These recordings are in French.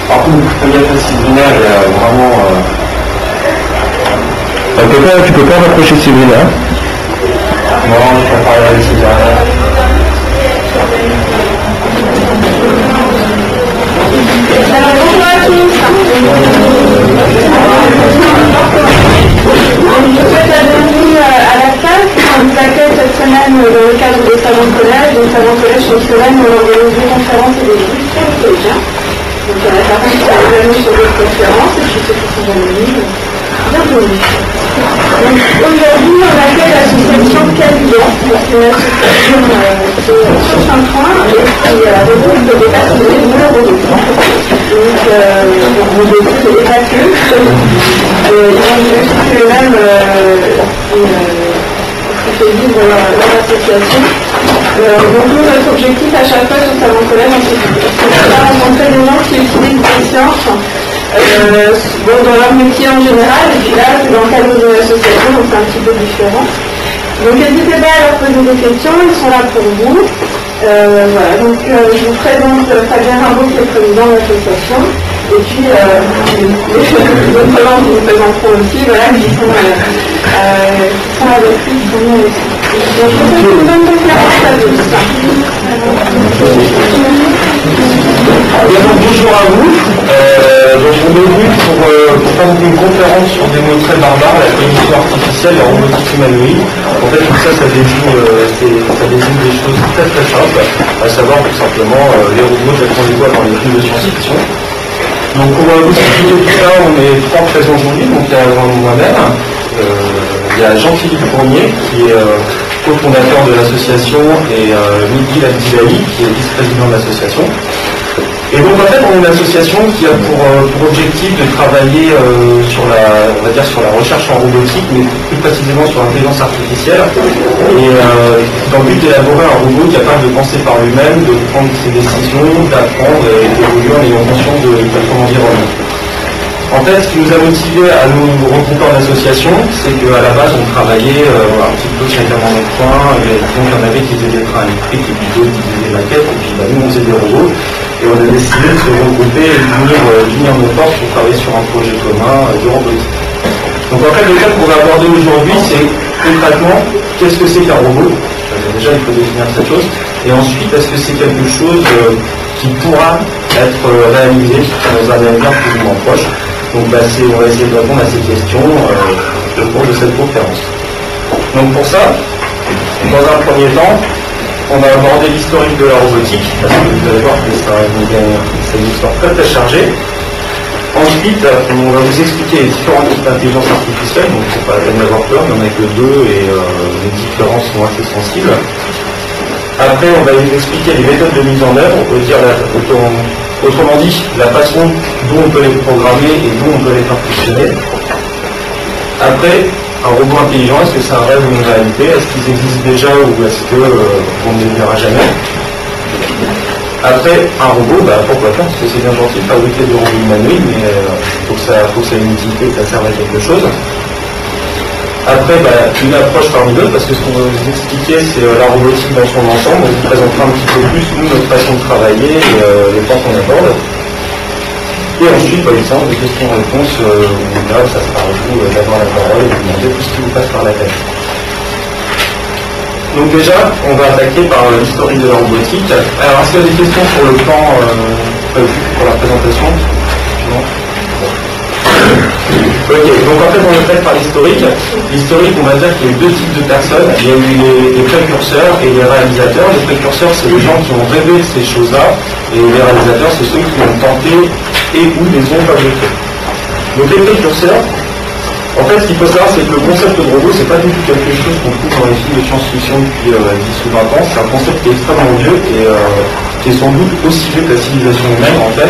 Par contre, comme il y a pas Sabrina, il y a vraiment... Tu peux pas rapprocher Sabrina. Non, je peux parler avec Sabrina. Alors bonjour à tous. Je souhaite la bienvenue à la classe. On vous accueille cette semaine dans le cadre des salons de collège. Les salons de collège chaque semaine, on organise des conférences et des discussions collégiens. Donc il y a la personne qui est venue sur des conférences et puis ceux qui sont venus. Bienvenue. Donc aujourd'hui, on accueille l'association Caliban, qui est une association sur Saint-Ouen et qui regroupe des passionnés de la robotique. Donc, vous devez pas que. Ils ont aussi eux-mêmes fait vivre leur association. Donc nous, notre objectif à chaque fois sur Salon Collège, c'est de rencontrer des gens qui utilisent des sciences dans leur métier en général, et puis là, c'est dans le cadre de l'association, donc c'est un petit peu différent. Donc n'hésitez pas à leur poser des questions, ils sont là pour vous. Voilà, donc je vous présente Fabien Rimbaud, qui est le président de l'association, et puis les autres gens qui vous présenteront aussi, voilà, qui sont avec lui, qui sont venus aussi. Donc je vous souhaite une bonne conférence à tous. Bonjour à vous. Donc on est venu pour faire une conférence sur des mots très barbares, la cognition artificielle et la robotique humanoïde. En fait, tout ça, ça désigne des choses très très simples, à savoir tout simplement les robots tels qu'on les voit dans les films de science-fiction. Donc on va vous expliquer tout ça, on est trois présents aujourd'hui, donc il y a moi-même, il y a Jean-Philippe Fournier qui est cofondateur de l'association et Miguel Abdilaï qui est vice-président de l'association. Et donc en fait on est une association qui a pour objectif de travailler sur la recherche en robotique, mais plus précisément sur l'intelligence artificielle, et dans le but d'élaborer un robot capable de penser par lui-même, de prendre ses décisions, d'apprendre et d'évoluer en ayant conscience de son environnement. En fait, ce qui nous a motivés à nous regrouper en association, c'est qu'à la base, on travaillait un petit peu chacun dans notre coin, et donc il y en avait qui faisaient des trains électriques, et puis d'autres qui faisaient des maquettes, et puis nous, on faisait des robots, et on a décidé de se regrouper et d'unir nos forces pour travailler sur un projet commun de robotique. Donc en fait, le thème qu'on va aborder aujourd'hui, c'est concrètement, qu'est-ce que c'est qu'un robot? Déjà, il faut définir cette chose, et ensuite, est-ce que c'est quelque chose qui pourra être réalisé dans un avenir plus ou moins proche? Donc on va essayer de répondre à ces questions au cours de cette conférence. Donc pour ça, dans un premier temps, on va aborder l'historique de la robotique, parce que vous allez voir que c'est une histoire très très chargée. Ensuite, on va vous expliquer les différents types d'intelligence artificielle, donc c'est pas la peine d'avoir peur, il n'y en a que deux et les différences sont assez sensibles. Après, on va vous expliquer les méthodes de mise en œuvre, autrement dit, la façon dont on peut les programmer et dont on peut les faire fonctionner. Après, un robot intelligent, est-ce que c'est un rêve ou une réalité? Est-ce qu'ils existent déjà ou est-ce qu'on ne les verra jamais? Après, un robot, pourquoi pas? Parce que c'est bien gentil de fabriquer des robots humanoïdes, mais il faut que ça ait une utilité, que ça serve à quelque chose. Après, une approche parmi d'autres, parce que ce qu'on va vous expliquer, c'est la robotique dans son ensemble. On vous présentera un petit peu plus, nous, notre façon de travailler et les points qu'on aborde. Et ensuite, une séance de questions-réponses, ça sera à vous d'avoir la parole et de demander tout ce qui vous passe par la tête. Donc déjà, on va attaquer par l'historique de la robotique. Alors, est-ce qu'il y a des questions sur le plan prévu pour la présentation? Ok, donc en fait on le traite par l'historique. L'historique, on va dire qu'il y a eu deux types de personnes. Il y a eu les précurseurs et les réalisateurs. Les précurseurs, c'est les gens qui ont rêvé de ces choses-là, et les réalisateurs, c'est ceux qui ont tenté et ou les ont fabriqués. Donc les précurseurs, en fait ce qu'il faut savoir, c'est que le concept de robot, c'est pas du tout quelque chose qu'on trouve dans les films de science-fiction depuis 10 ou 20 ans. C'est un concept qui est extrêmement vieux et qui est sans doute aussi vieux que la civilisation humaine. En fait,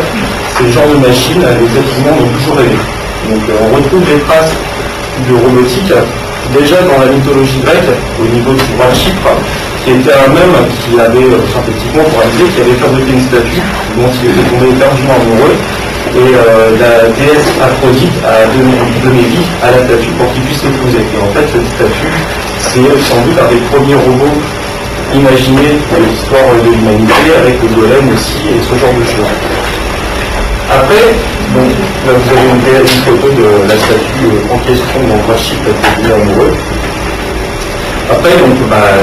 c'est le genre de machine les êtres humains ont toujours rêvé. Donc on retrouve des traces de robotique déjà dans la mythologie grecque au niveau du roi Chypre, qui était un homme qui avait, synthétiquement pour réaliser, qui avait fabriqué une statue dont il était tombé éperdument amoureux, et la déesse Aphrodite a donné vie à la statue pour qu'il puisse l'épouser. Et en fait cette statue, c'est sans doute un des premiers robots imaginer l'histoire de l'humanité avec le golem aussi et ce genre de choses. Après, donc, là vous avez une photo de la statue en question, donc Rachid est amoureux. Après, donc,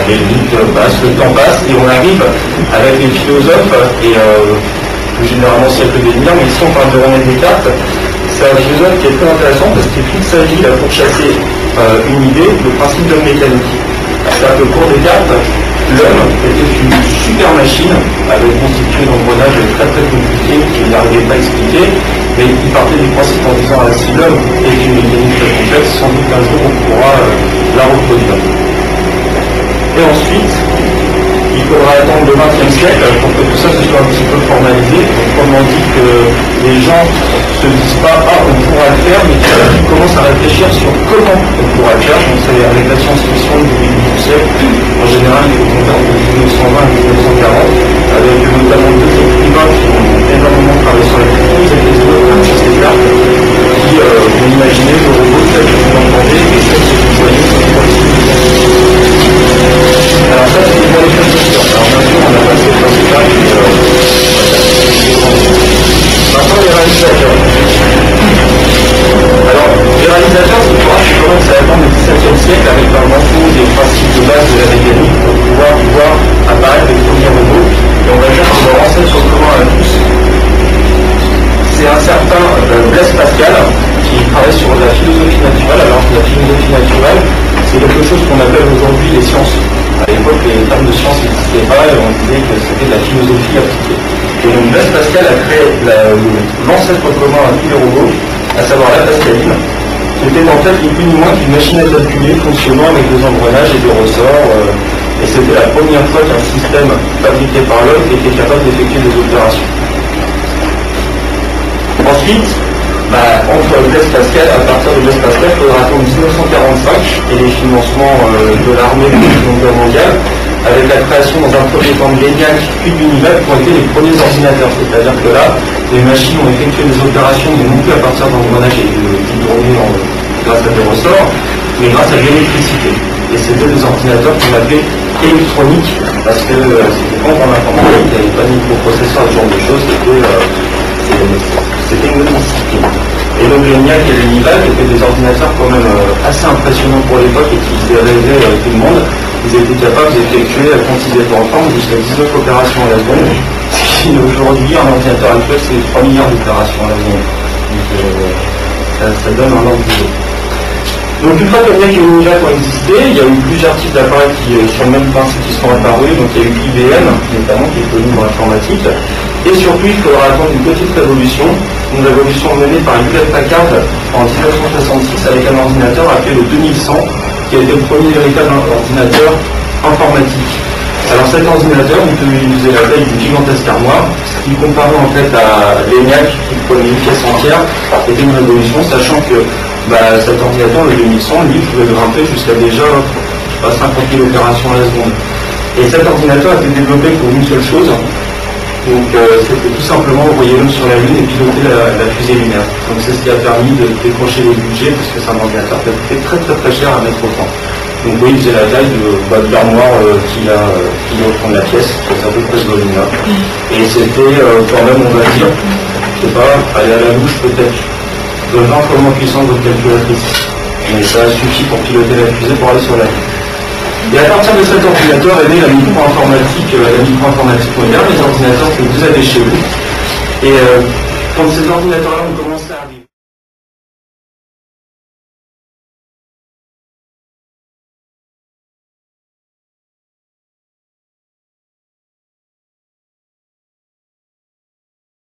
les minutes passent, le temps passe, et on arrive avec les philosophes, et plus généralement siècle des Lumières, mais ici on parle de René Descartes. C'est un philosophe qui est très intéressant parce qu'il toute sa vie là, pour chasser une idée, le principe de l'homme mécanique. C'est-à-dire que pour Descartes, l'homme était une super machine, avec constitué d'engrenages très très compliqués qu'il n'arrivait pas à expliquer, mais il partait du principe en disant si l'homme est une mécanique très complexe, sans doute qu'un jour on pourra la reproduire. Et ensuite, il faudra attendre le XXe siècle pour que tout ça se soit un petit peu formalisé. Autrement dit que les gens ne se disent pas on pourra le faire, mais qu'ils commencent à réfléchir sur comment on pourra le faire. Donc c'est avec la science-fiction du début du siècle. En général, il faut compter entre 1920 et 1940, avec notamment deux écrivains qui ont énormément travaillé sur la technique, et les autres comme Descartes, qui ont imaginé le robot tel que vous l'entendez et tel que vous voyez sur les politiques. Alors ça, c'est pour les constructeurs. Alors bien sûr, on a passé le principal maintenant, les réalisateurs. Alors, les réalisateurs, c'est pour que ça date du XVIIe siècle avec un morceau des principes de base de la mécanique pour pouvoir voir apparaître les premiers robots. Et on va dire qu'on va renseigne sur le commun à tous. C'est un certain Blaise Pascal qui travaille sur la philosophie naturelle. Alors, la philosophie naturelle, c'est quelque chose qu'on appelle aujourd'hui les sciences. À l'époque, les termes de science n'existaient pas et on disait que c'était de la philosophie appliquée. Et donc Blaise Pascal a créé l'ancêtre commun à tous les robots, à savoir la pascaline, qui était en fait ni plus ni moins qu'une machine à calculer fonctionnant avec des engrenages et des ressorts. Et c'était la première fois qu'un système fabriqué par l'homme était capable d'effectuer des opérations. Ensuite, entre Blaise Pascal, à partir de Blaise Pascal, il faudra attendre 1945 et les financements de l'armée de la Seconde Guerre mondiale, avec la création dans un premier temps de l'ENIAC puis de l'UNIVAC qui ont été les premiers ordinateurs. C'est-à-dire que là, les machines ont effectué des opérations, mais non plus à partir d'engrenages et d'hydrogène grâce à des ressorts, mais grâce à l'électricité. Et c'était des ordinateurs qu'on appelait électroniques, parce que c'était pas dans l'informatique, il n'y avait pas de microprocesseur, ce genre de choses, c'était une autre discipline. Et donc l'ENIAC et l'UNIVAC étaient des ordinateurs quand même assez impressionnants pour l'époque et qui faisaient rêver tout le monde. Ils étaient capables d'effectuer, quand ils étaient en forme, jusqu'à 19 opérations à la seconde. Ce qui aujourd'hui, un ordinateur actuel, c'est 3 milliards d'opérations à la seconde. Donc ça donne un ordre d'idée. Donc une fois que l'ENIAC et l'UNIVAC ont existé, il y a eu plusieurs types d'appareils sur le même principe qui sont apparus. Donc il y a eu IBM, notamment, qui est connu dans l'informatique. Et surtout, il faudra attendre une petite révolution, une révolution menée par Hewlett Packard en 1966 avec un ordinateur appelé le 2100, qui a été le premier véritable ordinateur informatique. Alors cet ordinateur, on peut utiliser la taille d'une gigantesque armoire, ce qui comparé en fait à l'ENIAC qui prenait une pièce entière, était une révolution, sachant que cet ordinateur, le 2100, lui, pouvait grimper jusqu'à déjà 50 000 opérations à la seconde. Et cet ordinateur a été développé pour une seule chose. Donc c'était tout simplement envoyer l'homme sur la Lune et piloter la fusée lunaire. Donc c'est ce qui a permis de décrocher les budgets, parce que c'est un ordinateur qui a coûté très très très cher à mettre au temps. Donc oui, il faisait la taille de l'armoire qu'il a au fond de la pièce, c'est à peu près ce volume-là. Et c'était quand même, on va dire, je sais pas, aller à la bouche peut-être de 20 fois moins puissant que votre calculatrice. Mais ça suffit pour piloter la fusée pour aller sur la Lune. Et à partir de cet ordinateur est née la micro-informatique moderne, les ordinateurs que vous avez chez vous. Et quand ces ordinateurs-là ont commencé à arriver,